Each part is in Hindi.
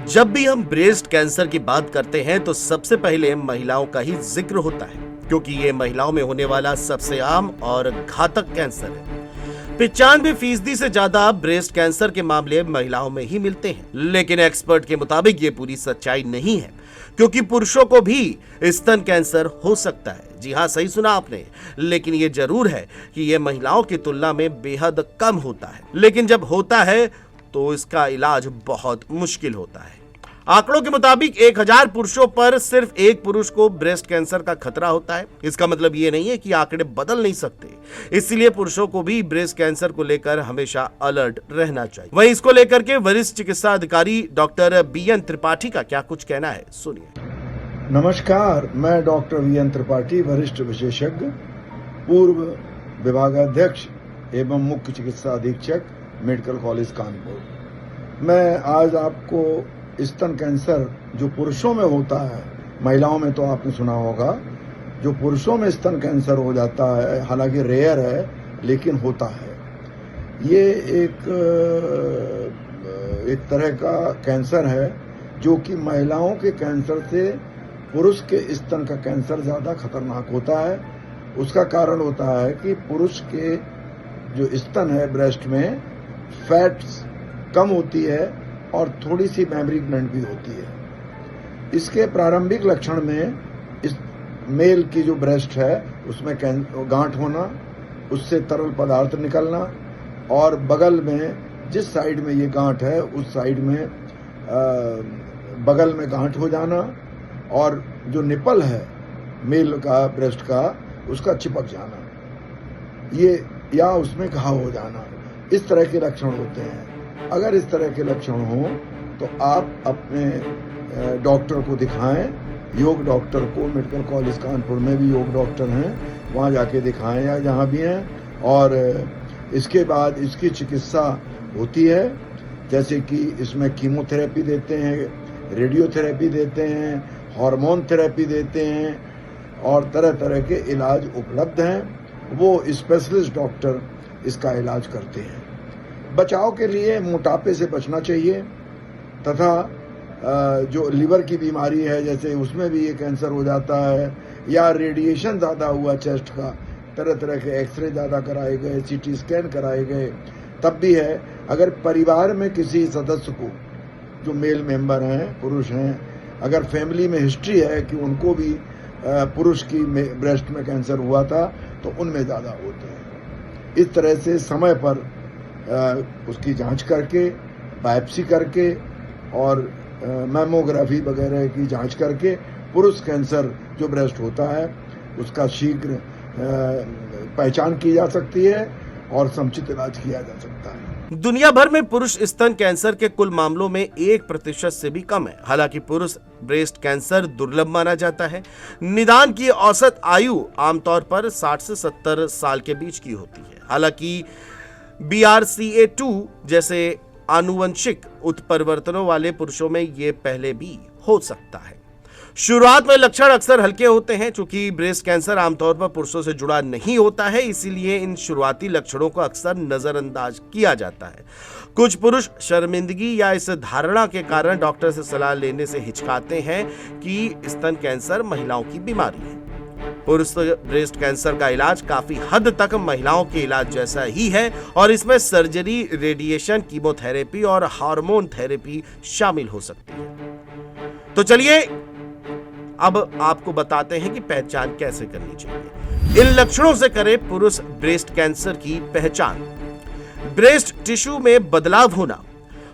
जब भी हम ब्रेस्ट कैंसर की बात करते हैं तो सबसे पहले महिलाओं का ही जिक्र होता है, क्योंकि ये महिलाओं में होने वाला सबसे आम और घातक कैंसर है। 95% से ज्यादा ब्रेस्ट कैंसर के मामले महिलाओं में ही मिलते हैं, लेकिन एक्सपर्ट के मुताबिक ये पूरी सच्चाई नहीं है, क्योंकि पुरुषों को भी स्तन कैंसर हो सकता है। जी हाँ, सही सुना आपने, लेकिन ये जरूर है कि ये महिलाओं की तुलना में बेहद कम होता है। लेकिन जब होता है तो इसका इलाज बहुत मुश्किल होता है। आंकड़ों के मुताबिक 1000 पुरुषों पर सिर्फ एक पुरुष को ब्रेस्ट कैंसर का खतरा होता है। इसका मतलब ये नहीं है कि आंकड़े बदल नहीं सकते, इसलिए पुरुषों को भी ब्रेस्ट कैंसर को लेकर हमेशा अलर्ट रहना चाहिए। वहीं इसको लेकर के वरिष्ठ चिकित्सा अधिकारी डॉक्टर बीएन त्रिपाठी का क्या कुछ कहना है, सुनिए। नमस्कार, मैं डॉक्टर बीएन त्रिपाठी, वरिष्ठ विशेषज्ञ, पूर्व विभागाध्यक्ष एवं मुख्य चिकित्सा अधीक्षक, मेडिकल कॉलेज कानपुर। मैं आज आपको स्तन कैंसर जो पुरुषों में होता है, महिलाओं में तो आपने सुना होगा, जो पुरुषों में स्तन कैंसर हो जाता है, हालांकि रेयर है लेकिन होता है। ये एक तरह का कैंसर है जो कि महिलाओं के कैंसर से पुरुष के स्तन का कैंसर ज्यादा खतरनाक होता है। उसका कारण होता है कि पुरुष के जो स्तन है, ब्रेस्ट में फैट्स कम होती है और थोड़ी सी मेमोरी ग्लैंड भी होती है। इसके प्रारंभिक लक्षण में इस मेल की जो ब्रेस्ट है उसमें गांठ होना, उससे तरल पदार्थ निकलना, और बगल में जिस साइड में ये गांठ है उस साइड में बगल में गांठ हो जाना, और जो निपल है मेल का, ब्रेस्ट का, उसका चिपक जाना, ये या उसमें घाव हो जाना, इस तरह के लक्षण होते हैं। अगर इस तरह के लक्षण हो तो आप अपने डॉक्टर को दिखाएं, योग डॉक्टर को। मेडिकल कॉलेज कानपुर में भी योग डॉक्टर हैं, वहाँ जाके दिखाएं या जहाँ भी हैं। और इसके बाद इसकी चिकित्सा होती है, जैसे कि इसमें कीमोथेरेपी देते हैं, रेडियोथेरेपी देते हैं, हार्मोन थेरेपी देते हैं, और तरह तरह के इलाज उपलब्ध हैं। वो स्पेशलिस्ट डॉक्टर इसका इलाज करते हैं। बचाव के लिए मोटापे से बचना चाहिए, तथा जो लिवर की बीमारी है जैसे उसमें भी ये कैंसर हो जाता है, या रेडिएशन ज़्यादा हुआ चेस्ट का, तरह तरह के एक्सरे ज़्यादा कराए गए, सीटी स्कैन कराए गए, तब भी है। अगर परिवार में किसी सदस्य को, जो मेल मेंबर हैं, पुरुष हैं, अगर फैमिली में हिस्ट्री है कि उनको भी पुरुष की ब्रेस्ट में कैंसर हुआ था, तो उनमें ज़्यादा होते हैं। इस तरह से समय पर उसकी जांच करके, बायोप्सी करके और मैमोग्राफी वगैरह की जांच करके पुरुष कैंसर जो ब्रेस्ट होता है उसका शीघ्र पहचान की जा सकती है और समुचित इलाज किया जा सकता है। दुनिया भर में पुरुष स्तन कैंसर के कुल मामलों में 1% से भी कम है। हालांकि पुरुष ब्रेस्ट कैंसर दुर्लभ माना जाता है। निदान की औसत आयु आमतौर पर 60 से 70 साल के बीच की होती है। हालांकि BRCA2 जैसे आनुवंशिक उत्परिवर्तनों वाले पुरुषों में ये पहले भी हो सकता है। शुरुआत में लक्षण अक्सर हल्के होते हैं। चूंकि ब्रेस्ट कैंसर आमतौर पर पुरुषों से जुड़ा नहीं होता है, इसीलिए इन शुरुआती लक्षणों को अक्सर नजरअंदाज किया जाता है। कुछ पुरुष शर्मिंदगी या इस धारणा के कारण डॉक्टर से सलाह लेने से हिचकाते हैं कि स्तन कैंसर महिलाओं की बीमारी है। पुरुष ब्रेस्ट कैंसर का इलाज काफी हद तक महिलाओं के इलाज जैसा ही है, और इसमें सर्जरी, रेडिएशन, कीमोथेरेपी और हार्मोन थेरेपी शामिल हो सकती है। तो चलिए अब आपको बताते हैं कि पहचान कैसे करनी चाहिए। इन लक्षणों से करें पुरुष ब्रेस्ट कैंसर की पहचान। ब्रेस्ट टिश्यू में बदलाव होना।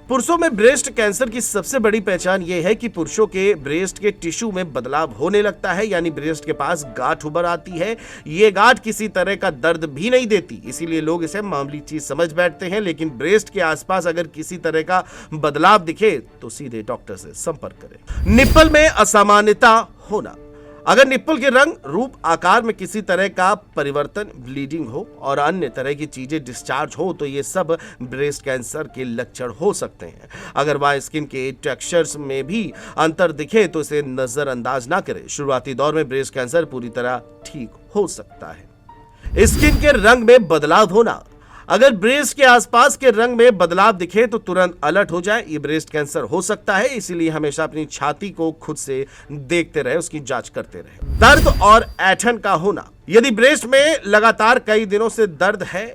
पुरुषों में ब्रेस्ट कैंसर की सबसे बड़ी पहचान यह है कि पुरुषों के ब्रेस्ट के टिश्यू में बदलाव होने लगता है, यानी ब्रेस्ट के पास गांठ उभर आती है। ये गांठ किसी तरह का दर्द भी नहीं देती, इसीलिए लोग इसे मामूली चीज समझ बैठते हैं। लेकिन ब्रेस्ट के आसपास अगर किसी तरह का बदलाव दिखे तो सीधे डॉक्टर से संपर्क करें। निप्पल में असामान्यता होना। अगर निप्पल के रंग, रूप, आकार में किसी तरह का परिवर्तन, ब्लीडिंग हो और अन्य तरह की चीजें डिस्चार्ज हो तो ये सब ब्रेस्ट कैंसर के लक्षण हो सकते हैं। अगर वह स्किन के टेक्सचर्स में भी अंतर दिखे तो इसे नजरअंदाज ना करें। शुरुआती दौर में ब्रेस्ट कैंसर पूरी तरह ठीक हो सकता है। स्किन के रंग में बदलाव होना। अगर ब्रेस्ट के आसपास के रंग में बदलाव दिखे तो तुरंत अलर्ट हो जाए, ये ब्रेस्ट कैंसर हो सकता है। इसीलिए हमेशा अपनी छाती को खुद से देखते रहे, उसकी जांच करते रहे। दर्द और ऐंठन का होना, यदि ब्रेस्ट में लगातार कई दिनों से दर्द है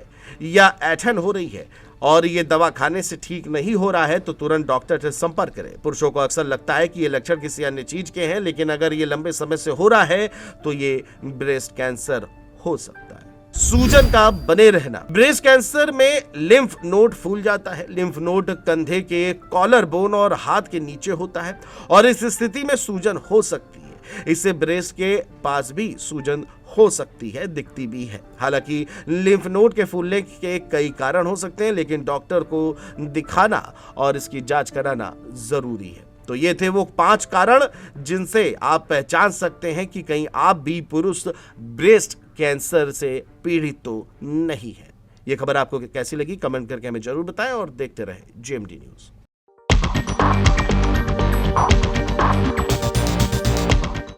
या ऐंठन हो रही है और ये दवा खाने से ठीक नहीं हो रहा है तो तुरंत डॉक्टर से संपर्क करें। पुरुषों को अक्सर लगता है कि ये लक्षण किसी अन्य चीज के हैं, लेकिन अगर ये लंबे समय से हो रहा है तो ये ब्रेस्ट कैंसर हो सकता है। सूजन का बने रहना, ब्रेस्ट कैंसर में लिम्फ नोड फूल जाता है। लिम्फ नोड कंधे के कॉलर बोन और हाथ के नीचे होता है और इस स्थिति में सूजन हो सकती है। इससे ब्रेस्ट के पास भी सूजन हो सकती है, दिखती भी है। हालांकि लिम्फ नोड के फूलने के कई कारण हो सकते हैं, लेकिन डॉक्टर को दिखाना और इसकी जांच कराना जरूरी है। तो ये थे वो 5 कारण जिनसे आप पहचान सकते हैं कि कहीं आप भी पुरुष ब्रेस्ट कैंसर से पीड़ित तो नहीं है। ये खबर आपको कैसी लगी कमेंट करके हमें जरूर बताएं और देखते रहें GMD न्यूज़।